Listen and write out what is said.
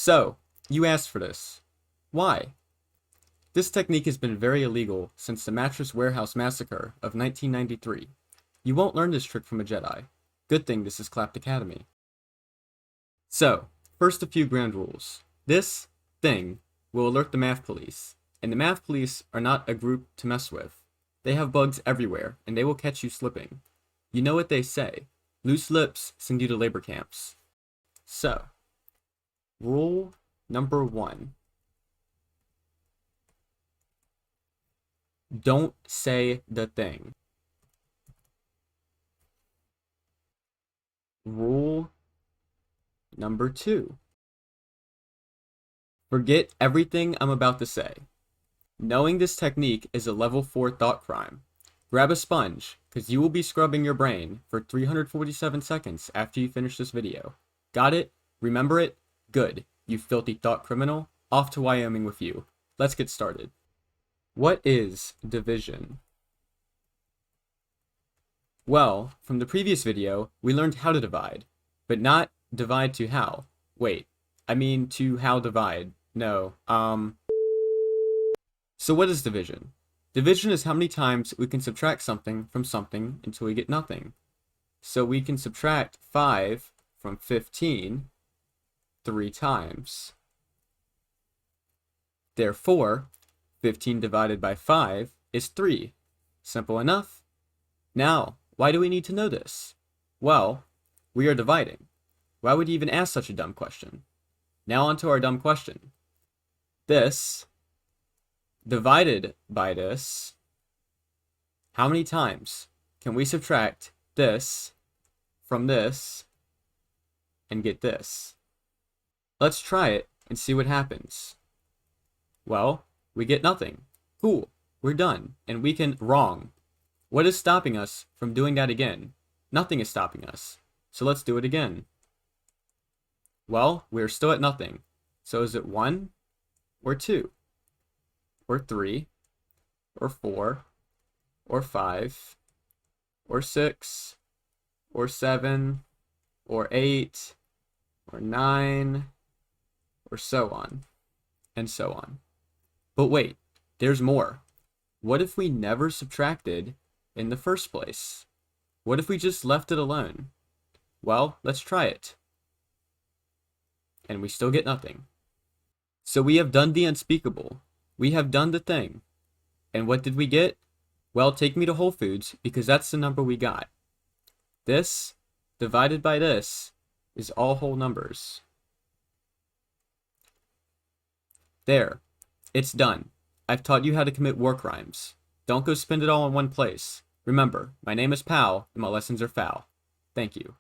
So, you asked for this. Why? This technique has been very illegal since the Mattress Warehouse Massacre of 1993. You won't learn this trick from a Jedi. Good thing this is Clapped Academy. So, first a few ground rules. This thing will alert the math police, and the math police are not a group to mess with. They have bugs everywhere, and they will catch you slipping. You know what they say, loose lips send you to labor camps. So, rule number 1. Don't say the thing. Rule number 2. Forget everything I'm about to say. Knowing this technique is a level 4 thought crime. Grab a sponge, because you will be scrubbing your brain for 347 seconds after you finish this video. Got it? Remember it? Good. You filthy thought criminal. Off to Wyoming with you. Let's get started. What is division? Well, from the previous video, we learned how to divide, but not divide to how. Wait, I mean to how divide. No, So what is division? Division is how many times we can subtract something from something until we get nothing. So we can subtract 5 from 15 3 times. Therefore, 15 divided by 5 is 3. Simple enough. Now, why do we need to know this? Well, we are dividing. Why would you even ask such a dumb question? Now on to our dumb question. This divided by this, how many times can we subtract this from this and get this? Let's try it and see what happens. Well, we get nothing. Cool, we're done, and we can wrong. What is stopping us from doing that again? Nothing is stopping us. So let's do it again. Well, we're still at nothing. So is it 1 or 2? Or 3? Or 4? Or 5? Or 6? Or 7? Or 8? Or 9? Or so on. And so on. But wait, there's more. What if we never subtracted in the first place? What if we just left it alone? Well, let's try it. And we still get nothing. So we have done the unspeakable. We have done the thing. And what did we get? Well, take me to Whole Foods, because that's the number we got. This divided by this is all whole numbers. There. It's done. I've taught you how to commit war crimes. Don't go spend it all in one place. Remember, my name is Pal, and my lessons are foul. Thank you.